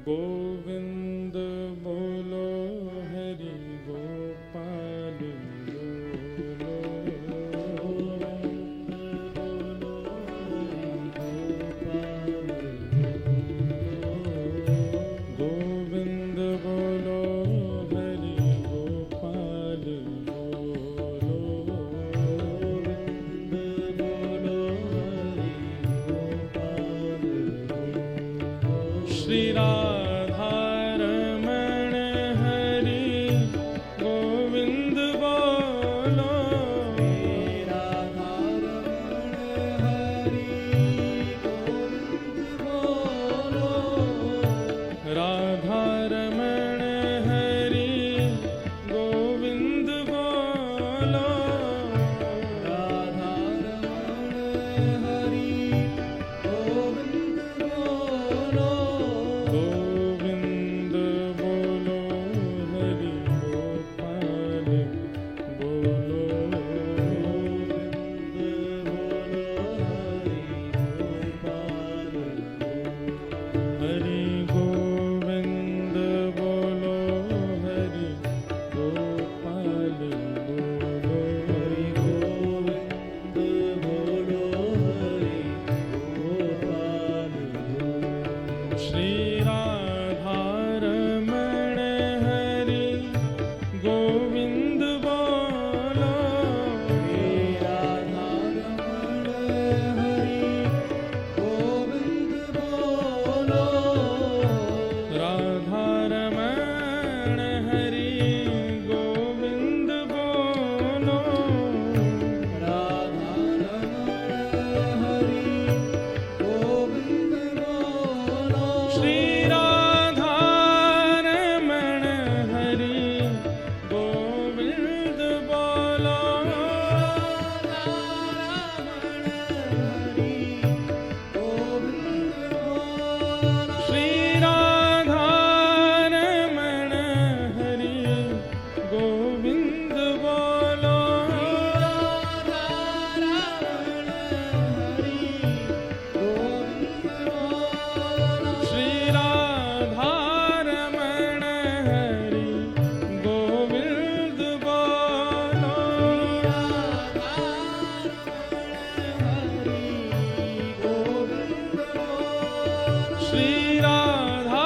गोविंद बोलो हरि गोपाल बोलो। गोविंद बोलो हरि गोपाल बोलो। श्री राधा रमण हरि गोविंद बोलो। राधा रमण हरि गोविंद बोलो। राधा रमण हरि गोविंद बोलो। राधा रमण हरि गोविंद बोलो। गोविंद बोलो हरि गोपाल बोलो। हरि गोविंद बोलो हरि गोपाल बोलो। हरि गोविंद बोलो हरि गोपाल बोलो। श्री राधा रमण हरि गोविंद बोलो। श्री राधा रमण हरि गोविंद बोलो। राधा रमण हरि गोविंद बोलो। राधा रमण हरि गोविंद बोलो। श्री राधा रमण हरि गोविंद बोलो। श्री राधा रमण हरि गोविंद बोलो। श्री राधा रमण हरि गोविंद बोलो। श्री राधा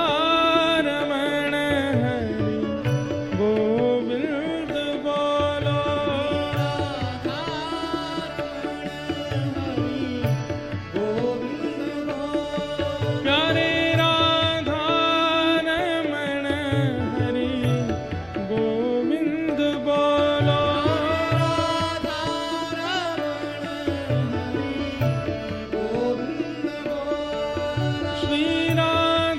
रमण हरि गोविंद बोलो। प्यारे राधा रमण हरि गोविंद बोलो। श्री राधा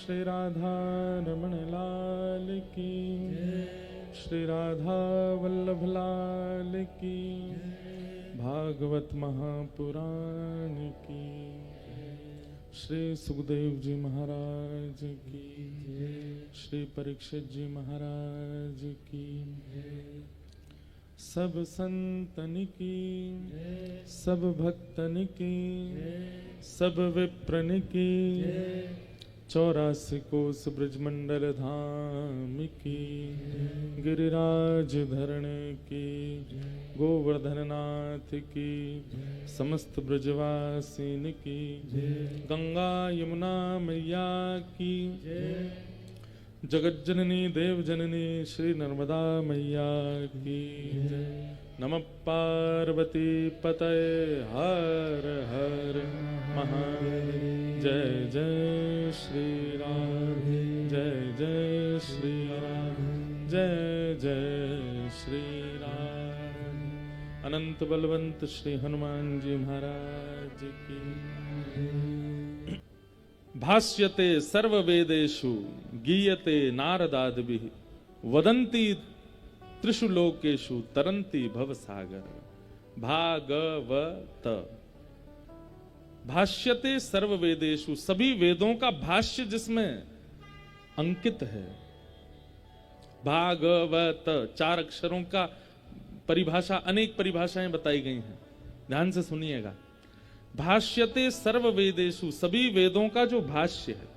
श्री राधा रमण लाल की, श्री राधा वल्लभ लाल की, भागवत महापुराण की, श्री सुखदेव जी महाराज की, श्री परीक्षित जी महाराज की, सब संतन की, सब भक्तन की, सब विप्रन की, 84 कोस ब्रजमंडल धाम की, गिरिराज धरण की, गोवर्धन नाथ की, समस्त ब्रजवासिन की, गंगा यमुना मैया की, जगत जननी देव जननी श्री नर्मदा मैया की जय। नमः पार्वती पतये हर हर महादेव। जय जय श्री राम, जय जय श्री राम, जय जय श्री राम। अनंत बलवंत श्री हनुमान जी महाराज की। भाष्यते सर्ववेदेषु गीयते नारदादिभिः वदन्ति त्रिषु लोकेषु तरन्ति भवसागर। भागवत। भाष्यते सर्ववेदेषु, सभी वेदों का भाष्य जिसमें अंकित है। भागवत 4 अक्षरों का परिभाषा, अनेक परिभाषाएं बताई गई हैं, ध्यान से सुनिएगा। भाष्यते सर्ववेदेषु, सभी वेदों का जो भाष्य है।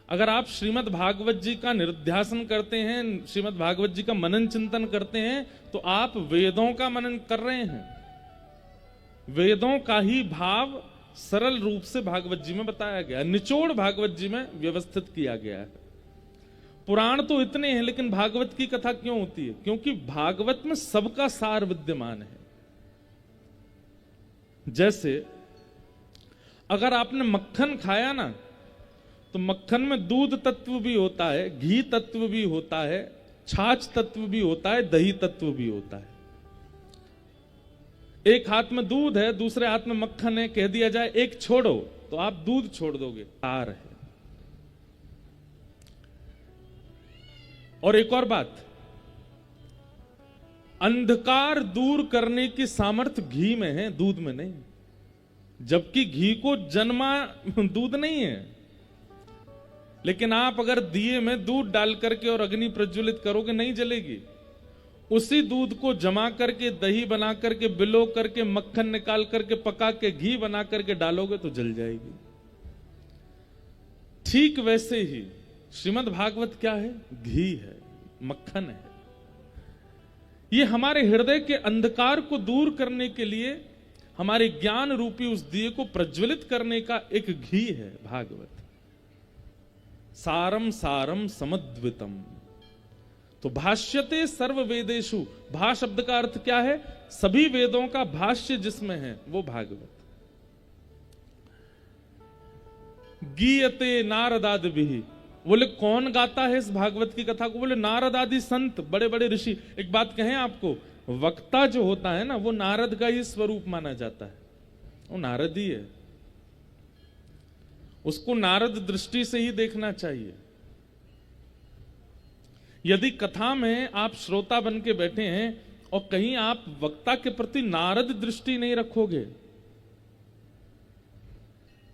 अगर आप श्रीमद् भागवत जी का निरुध्यासन करते हैं, श्रीमद् भागवत जी का मनन चिंतन करते हैं, तो आप वेदों का मनन कर रहे हैं। वेदों का ही भाव सरल रूप से भागवत जी में बताया गया, निचोड़ भागवत जी में व्यवस्थित किया गया है। पुराण तो इतने हैं, लेकिन भागवत की कथा क्यों होती है? क्योंकि भागवत में सबका सार विद्यमान है। जैसे अगर आपने मक्खन खाया ना, तो मक्खन में दूध तत्व भी होता है, घी तत्व भी होता है, छाछ तत्व भी होता है, दही तत्व भी होता है। एक हाथ में दूध है, दूसरे हाथ में मक्खन है, कह दिया जाए एक छोड़ो, तो आप दूध छोड़ दोगे, सार है। और एक और बात, अंधकार दूर करने की सामर्थ्य घी में है, दूध में नहीं। जबकि घी को जन्मा दूध नहीं है। लेकिन आप अगर दिए में दूध डाल करके और अग्नि प्रज्वलित करोगे, नहीं जलेगी। उसी दूध को जमा करके, दही बना करके, बिलो करके, मक्खन निकाल करके, पका के घी बना करके डालोगे तो जल जाएगी। ठीक वैसे ही श्रीमद् भागवत क्या है? घी है, मक्खन है। ये हमारे हृदय के अंधकार को दूर करने के लिए, हमारे ज्ञान रूपी उस दिए को प्रज्वलित करने का एक घी है भागवत। सारम सारम समद्वितम। तो भाष्यते सर्व वेदेषु, भा शब्द का अर्थ क्या है? सभी वेदों का भाष्य जिसमें है वो भागवत। गीयते नारदादिभिः, बोले कौन गाता है इस भागवत की कथा को? बोले नारद आदि संत, बड़े बड़े ऋषि। एक बात कहें आपको, वक्ता जो होता है ना, वो नारद का ही स्वरूप माना जाता है। वो नारद ही है, उसको नारद दृष्टि से ही देखना चाहिए। यदि कथा में आप श्रोता बन के बैठे हैं और कहीं आप वक्ता के प्रति नारद दृष्टि नहीं रखोगे,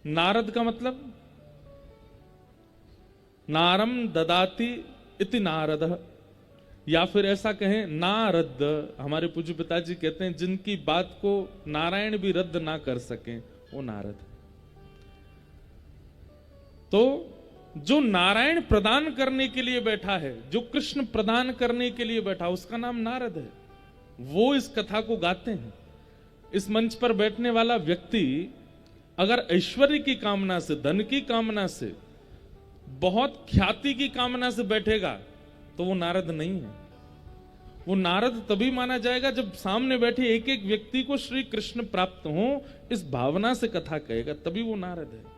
नारद का मतलब नारम ददाति इति नारद, या फिर ऐसा कहें नारद। हमारे पूज्य पिताजी कहते हैं जिनकी बात को नारायण भी रद्द ना कर सके वो नारद। तो जो नारायण प्रदान करने के लिए बैठा है, जो कृष्ण प्रदान करने के लिए बैठा, उसका नाम नारद है। वो इस कथा को गाते हैं। इस मंच पर बैठने वाला व्यक्ति अगर ऐश्वर्य की कामना से, धन की कामना से, बहुत ख्याति की कामना से बैठेगा तो वो नारद नहीं है। वो नारद तभी माना जाएगा जब सामने बैठे एक एक व्यक्ति को श्री कृष्ण प्राप्त हो, इस भावना से कथा कहेगा, तभी वो नारद है।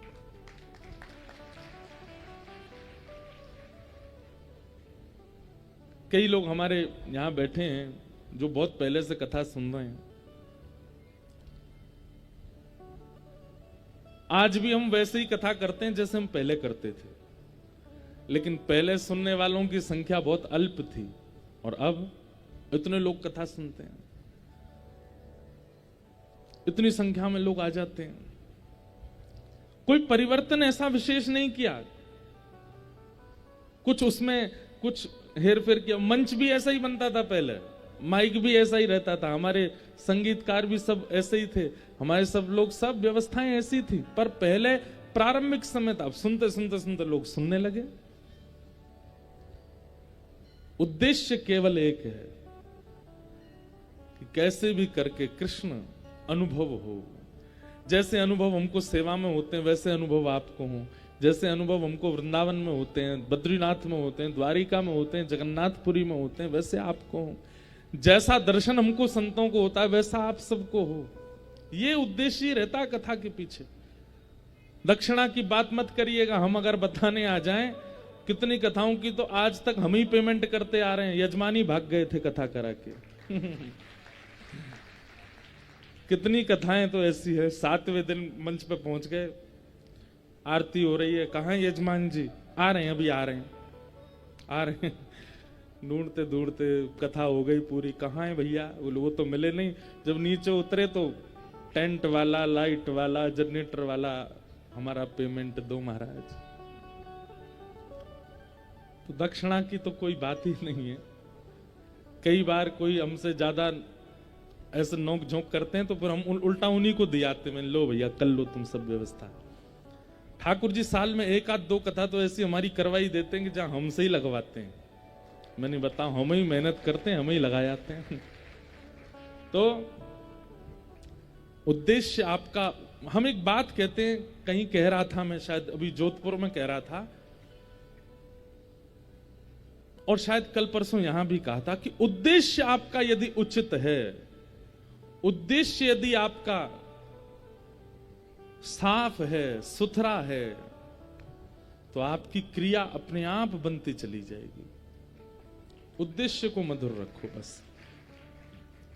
कई लोग हमारे यहां बैठे हैं जो बहुत पहले से कथा सुन रहे हैं। आज भी हम वैसे ही कथा करते हैं जैसे हम पहले करते थे, लेकिन पहले सुनने वालों की संख्या बहुत अल्प थी और अब इतने लोग कथा सुनते हैं, इतनी संख्या में लोग आ जाते हैं। कोई परिवर्तन ऐसा विशेष नहीं किया, कुछ उसमें कुछ हेर फेर किया। मंच भी ऐसा ही बनता था पहले, माइक भी ऐसा ही रहता था, हमारे संगीतकार भी सब ऐसे ही थे, हमारे सब लोग, सब व्यवस्थाएं ऐसी थी। पर पहले प्रारंभिक समय था, अब सुनते सुनते सुनते लोग सुनने लगे। उद्देश्य केवल एक है कि कैसे भी करके कृष्ण अनुभव हो। जैसे अनुभव हमको सेवा में होते हैं वैसे अनुभव आपको हो, जैसे अनुभव हमको वृंदावन में होते हैं, बद्रीनाथ में होते हैं, द्वारिका में होते हैं, जगन्नाथपुरी में होते हैं, वैसे आपको हो। जैसा दर्शन हमको संतों को होता है वैसा आप सबको हो। ये उद्देश्य ही रहता है कथा के पीछे। दक्षिणा की बात मत करिएगा। हम अगर बताने आ जाएं कितनी कथाओं की, तो आज तक हम ही पेमेंट करते आ रहे हैं। यजमानी भाग गए थे कथा करा के। कितनी कथाएं तो ऐसी है, 7वें दिन मंच पे पहुंच गए, आरती हो रही है, कहाँ है यजमान जी? आ रहे हैं, अभी आ रहे हैं, आ रहे हैं। ढूंढते ढूंढते कथा हो गई पूरी, कहाँ है भैया? वो तो मिले नहीं। जब नीचे उतरे तो टेंट वाला, लाइट वाला, जनरेटर वाला, हमारा पेमेंट दो महाराज। तो दक्षिणा की तो कोई बात ही नहीं है। कई बार कोई हमसे ज्यादा ऐसे नोक झोंक करते हैं तो फिर हम उल्टा उन्हीं को दियाते हैं, लो भैया कर लो तुम सब व्यवस्था। ठाकुर जी साल में 1-2 कथा तो ऐसी हमारी करवाई देते हैं कि जहां हमसे ही लगवाते हैं। मैंने बताया, हम ही मेहनत करते हैं, हम ही लगा जाते हैं। तो उद्देश्य आपका, हम एक बात कहते हैं, कहीं कह रहा था मैं, शायद अभी जोधपुर में कह रहा था, और शायद कल परसों यहां भी कहा था कि उद्देश्य आपका यदि उचित है, उद्देश्य यदि आपका साफ है, सुथरा है, तो आपकी क्रिया अपने आप बनती चली जाएगी। उद्देश्य को मधुर रखो बस।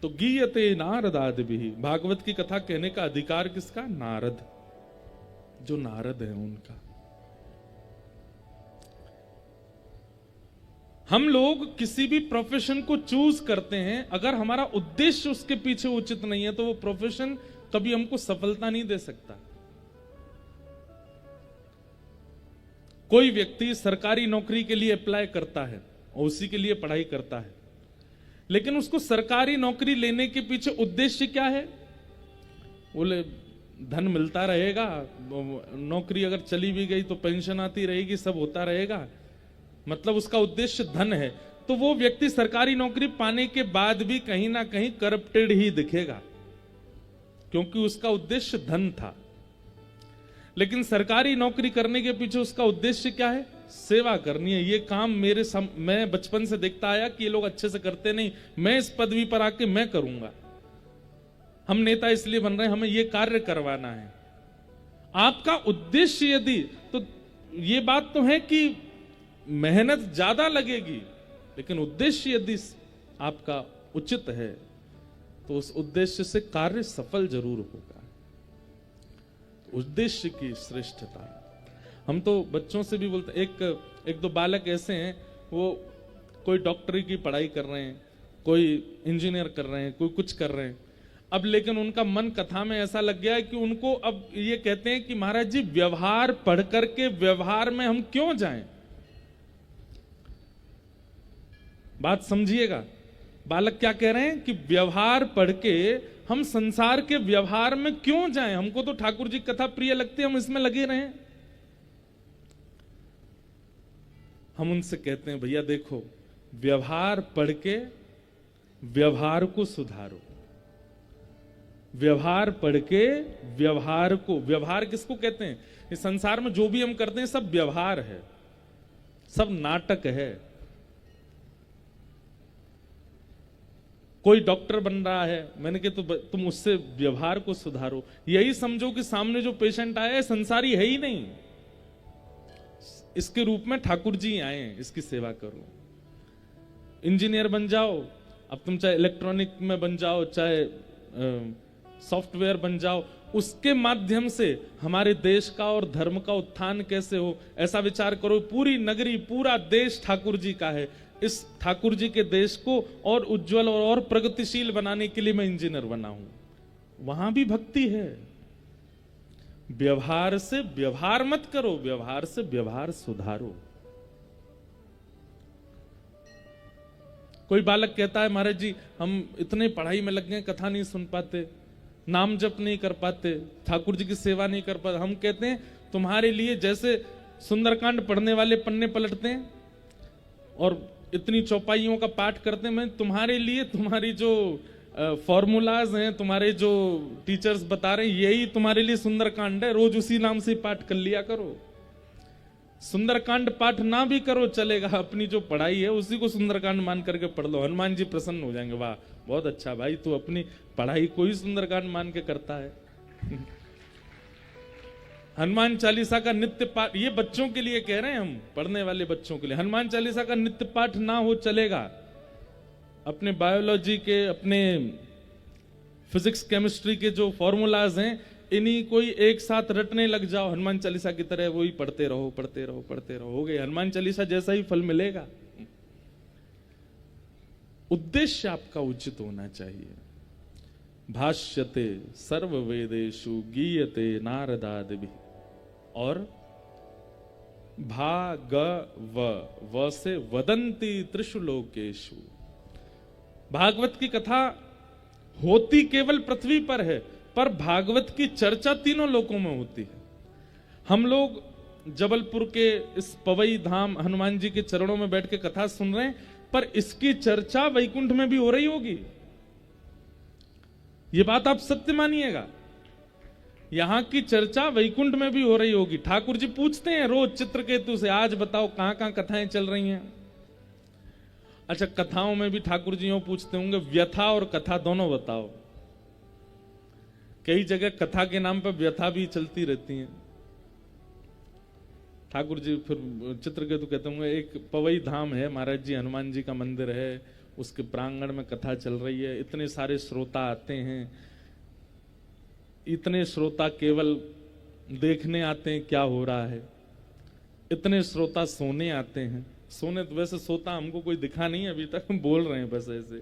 तो गीयते नारदादिभिः, भागवत की कथा कहने का अधिकार किसका? नारद, जो नारद है उनका। हम लोग किसी भी प्रोफेशन को चूज करते हैं, अगर हमारा उद्देश्य उसके पीछे उचित नहीं है तो वो प्रोफेशन कभी हमको सफलता नहीं दे सकता। कोई व्यक्ति सरकारी नौकरी के लिए अप्लाई करता है और उसी के लिए पढ़ाई करता है, लेकिन उसको सरकारी नौकरी लेने के पीछे उद्देश्य क्या है? बोले धन मिलता रहेगा, नौकरी अगर चली भी गई तो पेंशन आती रहेगी, सब होता रहेगा, मतलब उसका उद्देश्य धन है। तो वो व्यक्ति सरकारी नौकरी पाने के बाद भी कहीं ना कहीं करप्टेड ही दिखेगा, क्योंकि उसका उद्देश्य धन था। लेकिन सरकारी नौकरी करने के पीछे उसका उद्देश्य क्या है? सेवा करनी है। ये काम मैं बचपन से देखता आया कि ये लोग अच्छे से करते नहीं, मैं इस पदवी पर आके मैं करूंगा। हम नेता इसलिए बन रहे हैं, हमें ये कार्य करवाना है। आपका उद्देश्य यदि, तो ये बात तो है कि मेहनत ज्यादा लगेगी, लेकिन उद्देश्य यदि आपका उचित है तो उस उद्देश्य से कार्य सफल जरूर होगा। उद्देश्य की श्रेष्ठता। हम तो बच्चों से भी बोलते, एक दो बालक ऐसे हैं, वो कोई डॉक्टरी की पढ़ाई कर रहे हैं, कोई इंजीनियर कर रहे हैं, कोई कुछ कर रहे हैं। अब लेकिन उनका मन कथा में ऐसा लग गया है कि उनको अब ये कहते हैं कि महाराज जी व्यवहार पढ़ करके व्यवहार में हम क्यों जाएं? बात समझिएगा, बालक क्या कह रहे हैं कि व्यवहार पढ़ के हम संसार के व्यवहार में क्यों जाएं? हमको तो ठाकुर जी कथा प्रिय लगती है, हम इसमें लगे रहें। हम उनसे कहते हैं भैया देखो, व्यवहार पढ़ के व्यवहार को सुधारो। व्यवहार पढ़ के व्यवहार को, व्यवहार किसको कहते हैं? इस संसार में जो भी हम करते हैं सब व्यवहार है, सब नाटक है। कोई डॉक्टर बन रहा है, मैंने कहा तो तुम उससे व्यवहार को सुधारो। यही समझो कि सामने जो पेशेंट आया है संसारी है ही नहीं, इसके रूप में ठाकुर जी आए हैं, इसकी सेवा करो। इंजीनियर बन जाओ, अब तुम चाहे इलेक्ट्रॉनिक में बन जाओ, चाहे सॉफ्टवेयर बन जाओ, उसके माध्यम से हमारे देश का और धर्म का उत्थान कैसे हो, ऐसा विचार करो। पूरी नगरी, पूरा देश ठाकुर जी का है। इस ठाकुर जी के देश को और उज्जवल और प्रगतिशील बनाने के लिए मैं इंजीनियर बना हूं। वहां भी भक्ति है। व्यवहार से व्यवहार मत करो, व्यवहार से व्यवहार सुधारो। कोई बालक कहता है महाराज जी हम इतने पढ़ाई में लग गए, कथा नहीं सुन पाते, नाम जप नहीं कर पाते, ठाकुर जी की सेवा नहीं कर पाते। हम कहते हैं तुम्हारे लिए जैसे सुंदरकांड पढ़ने वाले पन्ने पलटते हैं और इतनी चौपाइयों का पाठ करते हैं, मैं तुम्हारे लिए तुम्हारी जो फॉर्मूलाज हैं, तुम्हारे जो टीचर्स बता रहे हैं, यही तुम्हारे लिए सुंदरकांड है। रोज उसी नाम से पाठ कर लिया करो। सुंदरकांड पाठ ना भी करो चलेगा, अपनी जो पढ़ाई है उसी को सुंदरकांड मान करके पढ़ लो, हनुमान जी प्रसन्न हो जाएंगे। वाह बहुत अच्छा भाई, तू अपनी पढ़ाई को ही सुंदरकांड मान के करता है। हनुमान चालीसा का नित्य पाठ, ये बच्चों के लिए कह रहे हैं हम, पढ़ने वाले बच्चों के लिए। हनुमान चालीसा का नित्य पाठ ना हो चलेगा, अपने बायोलॉजी के, अपने फिजिक्स केमिस्ट्री के जो फॉर्मूलाज हैं, इन्हीं कोई एक साथ रटने लग जाओ हनुमान चालीसा की तरह, वही पढ़ते रहो पढ़ते रहो पढ़ते रहो, हो गए हनुमान चालीसा जैसा ही फल मिलेगा। उद्देश्य आपका उचित होना चाहिए। भाष्यते सर्व वेदेषु गीयते नारदादिभिः, और व से वदंती त्रिषु लोकेषु। भागवत की कथा होती केवल पृथ्वी पर है, पर भागवत की चर्चा तीनों लोकों में होती है। हम लोग जबलपुर के इस पवई धाम हनुमान जी के चरणों में बैठ के कथा सुन रहे हैं, पर इसकी चर्चा वैकुंठ में भी हो रही होगी, ये बात आप सत्य मानिएगा। यहां की चर्चा वैकुंठ में भी हो रही होगी। ठाकुर जी पूछते हैं रोज चित्रकेतु से, आज बताओ कहां कहां कथाएं चल रही हैं। अच्छा, कथाओं में भी ठाकुर जी यूं पूछते होंगे, व्यथा और कथा दोनों बताओ। कई जगह कथा के नाम पर व्यथा भी चलती रहती हैं। ठाकुर जी फिर चित्रकेतु कहते होंगे, एक पवई धाम है महाराज जी, हनुमान जी का मंदिर है, उसके प्रांगण में कथा चल रही है, इतने सारे श्रोता आते हैं, इतने श्रोता केवल देखने आते हैं क्या हो रहा है, इतने श्रोता सोने आते हैं। सोने तो वैसे सोता हमको कोई दिखा नहीं अभी तक, बोल रहे हैं बस ऐसे।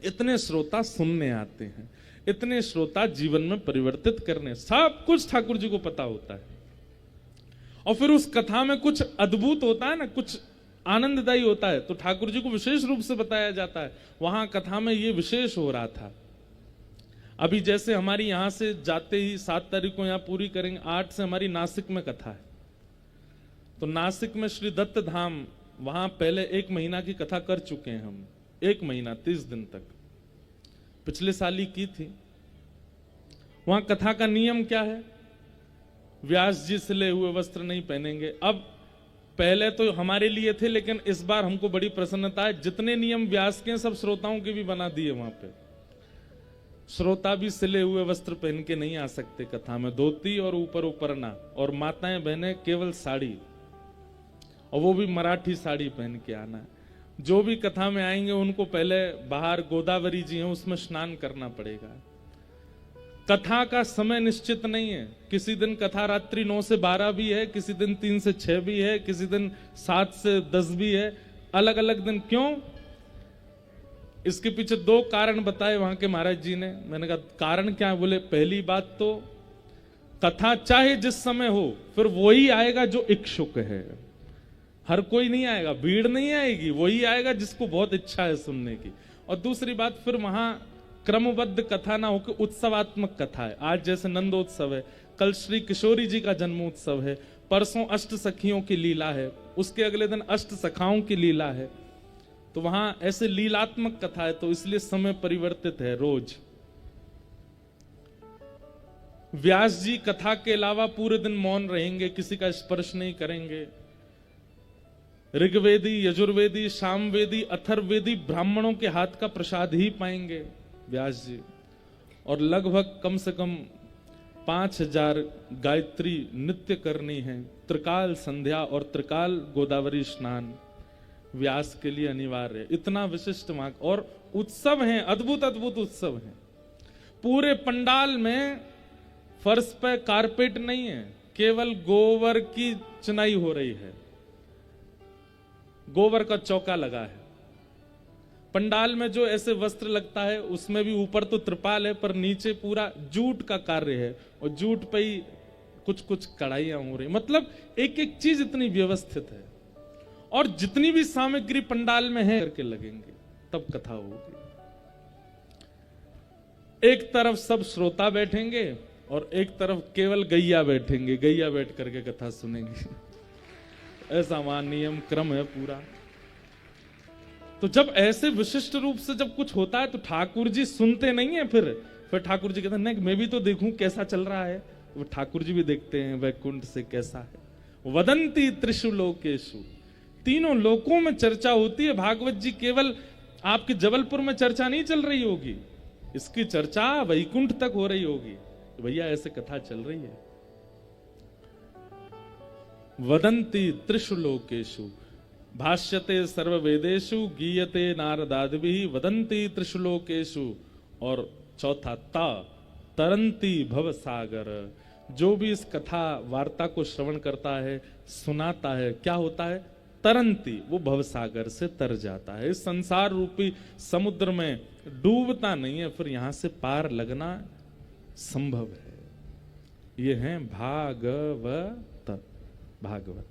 इतने श्रोता सुनने आते हैं, इतने श्रोता जीवन में परिवर्तित करने, सब कुछ ठाकुर जी को पता होता है। और फिर उस कथा में कुछ अद्भुत होता है ना, कुछ आनंददायी होता है, तो ठाकुर जी को विशेष रूप से बताया जाता है। वहां कथा में ये विशेष हो रहा था। अभी जैसे हमारी यहां से जाते ही 7 तारीख को यहां पूरी करेंगे, 8 से हमारी नासिक में कथा है। तो नासिक में श्री दत्त धाम, वहां पहले 1 महीना की कथा कर चुके हैं हम, 1 महीना 30 दिन तक, पिछले साल ही की थी। वहां कथा का नियम क्या है, व्यास जी सिले हुए वस्त्र नहीं पहनेंगे। अब पहले तो हमारे लिए थे, लेकिन इस बार हमको बड़ी प्रसन्नता है, जितने नियम व्यास के सब श्रोताओं के भी बना दिए। वहां पे श्रोता भी सिले हुए वस्त्र पहन के नहीं आ सकते कथा में, धोती और ऊपर उपरना, और माताएं बहनें केवल साड़ी, और वो भी मराठी साड़ी पहन के आना। जो भी कथा में आएंगे उनको पहले बाहर गोदावरी जी हैं उसमें स्नान करना पड़ेगा। कथा का समय निश्चित नहीं है, किसी दिन कथा रात्रि 9 से 12 भी है, किसी दिन 3 से 6 भी है, किसी दिन 7 से 10 भी है, अलग अलग दिन। क्यों? इसके पीछे 2 कारण बताए वहां के महाराज जी ने। मैंने कहा कारण क्या है? बोले पहली बात तो कथा चाहे जिस समय हो, फिर वही आएगा जो इच्छुक है, हर कोई नहीं आएगा, भीड़ नहीं आएगी, वही आएगा जिसको बहुत इच्छा है सुनने की। और दूसरी बात, फिर वहां क्रमबद्ध कथा ना होकर उत्सवात्मक कथा है। आज जैसे नंदोत्सव है, कल श्री किशोरी जी का जन्मोत्सव है, परसों अष्ट सखियों की लीला है, उसके अगले दिन अष्ट सखाओं की लीला है। तो वहां ऐसे लीलात्मक कथा है, तो इसलिए समय परिवर्तित है रोज। व्यास जी कथा के अलावा पूरे दिन मौन रहेंगे, किसी का स्पर्श नहीं करेंगे। ऋग्वेदी, यजुर्वेदी, सामवेदी, अथर्ववेदी ब्राह्मणों के हाथ का प्रसाद ही पाएंगे व्यास जी। और लगभग कम से कम 5000 गायत्री नित्य करनी है। त्रिकाल संध्या और त्रिकाल गोदावरी स्नान व्यास के लिए अनिवार्य है। इतना विशिष्ट वहां, और उत्सव हैं, अद्भुत अद्भुत उत्सव हैं। पूरे पंडाल में फर्श पे कारपेट नहीं है, केवल गोबर की चुनाई हो रही है, गोबर का चौका लगा है। पंडाल में जो ऐसे वस्त्र लगता है उसमें भी ऊपर तो त्रिपाल है, पर नीचे पूरा जूट का कार्य है, और जूट पे ही कुछ कुछ कढ़ाइयां हो रही। मतलब एक एक चीज इतनी व्यवस्थित है, और जितनी भी सामग्री पंडाल में है करके लगेंगे, तब कथा होगी। एक तरफ सब श्रोता बैठेंगे और एक तरफ केवल गैया बैठेंगे, गैया बैठ करके कथा सुनेंगे। ऐसा वहां नियम क्रम है पूरा। तो जब ऐसे विशिष्ट रूप से जब कुछ होता है तो ठाकुर जी सुनते नहीं है, फिर ठाकुर जी कहते हैं नहीं मैं भी तो देखूं कैसा चल रहा है। वो ठाकुर जी भी देखते हैं वैकुंठ से कैसा है। वदंती त्रिषु लोकेषु, तीनों लोकों में चर्चा होती है भागवत जी। केवल आपके जबलपुर में चर्चा नहीं चल रही होगी, इसकी चर्चा वैकुंठ तक हो रही होगी। भैया ऐसे कथा चल रही है। वदंती त्रिषु लोकेषु भाष्यते सर्व वेदेषु गीयते नारदादिभिः वदंती त्रिषु लोकेषु। और चौथा तरंती भव सागर, जो भी इस कथा वार्ता को श्रवण करता है, सुनाता है, क्या होता है? तरंती, वो भवसागर से तर जाता है। इस संसार रूपी समुद्र में डूबता नहीं है, फिर यहां से पार लगना संभव है। ये है भागवत।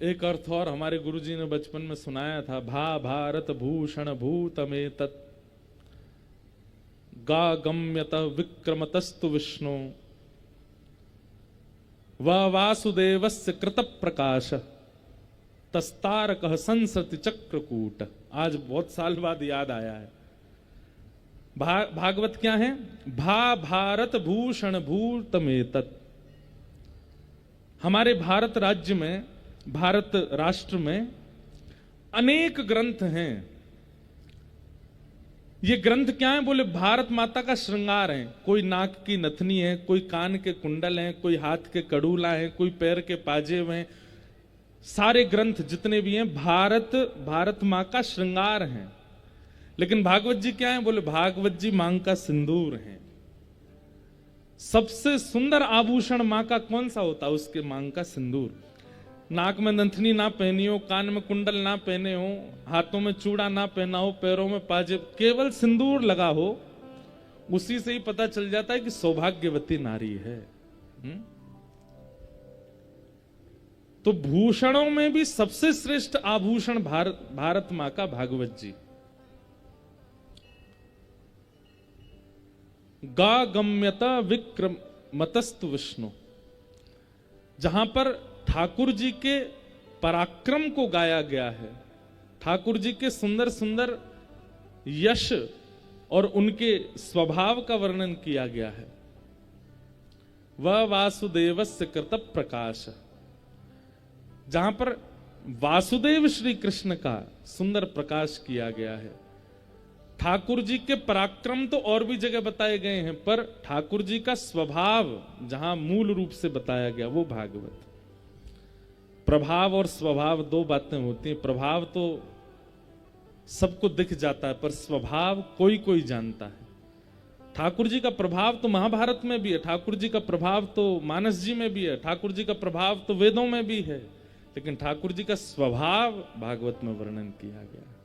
एक अर्थ और हमारे गुरुजी ने बचपन में सुनाया था, भारत भूषण भूतमेतत् गा गम्यत विक्रमतस्तु विष्णु वासुदेवस्य कृत प्रकाश तस्तारकः संसृति चक्रकूट। आज बहुत साल बाद याद आया है। भागवत क्या है? भारत भूषण भूतमेतत्। हमारे भारत राज्य में, भारत राष्ट्र में अनेक ग्रंथ हैं। ये ग्रंथ क्या है? बोले भारत माता का श्रृंगार है। कोई नाक की नथनी है, कोई कान के कुंडल हैं, कोई हाथ के कड़ूला हैं, कोई पैर के पाजेब हैं। सारे ग्रंथ जितने भी हैं भारत मां का श्रृंगार है। लेकिन भागवत जी क्या है? बोले भागवत जी मां का सिंदूर है। सबसे सुंदर आभूषण मां का कौन सा होता है? उसके मां का सिंदूर। नाक में नथनी ना पहनी हो, कान में कुंडल ना पहने हो, हाथों में चूड़ा ना पहना हो, पैरों में पाजेब, केवल सिंदूर लगा हो, उसी से ही पता चल जाता है कि सौभाग्यवती नारी है। तो भूषणों में भी सबसे श्रेष्ठ आभूषण भारत मां का भागवत जी। गा गम्यता विक्रमतस्तु विष्णु, जहां पर ठाकुर जी के पराक्रम को गाया गया है, ठाकुर जी के सुंदर सुंदर यश और उनके स्वभाव का वर्णन किया गया है। वह वासुदेवस्य कृत प्रकाश, जहां पर वासुदेव श्री कृष्ण का सुंदर प्रकाश किया गया है। ठाकुर जी के पराक्रम तो और भी जगह बताए गए हैं, पर ठाकुर जी का स्वभाव जहां मूल रूप से बताया गया वो भागवत। प्रभाव और स्वभाव दो बातें होती हैं। प्रभाव तो सबको दिख जाता है, पर स्वभाव कोई कोई जानता है। ठाकुर जी का प्रभाव तो महाभारत में भी है, ठाकुर जी का प्रभाव तो मानस जी में भी है, ठाकुर जी का प्रभाव तो वेदों में भी है, लेकिन ठाकुर जी का स्वभाव भागवत में वर्णन किया गया है।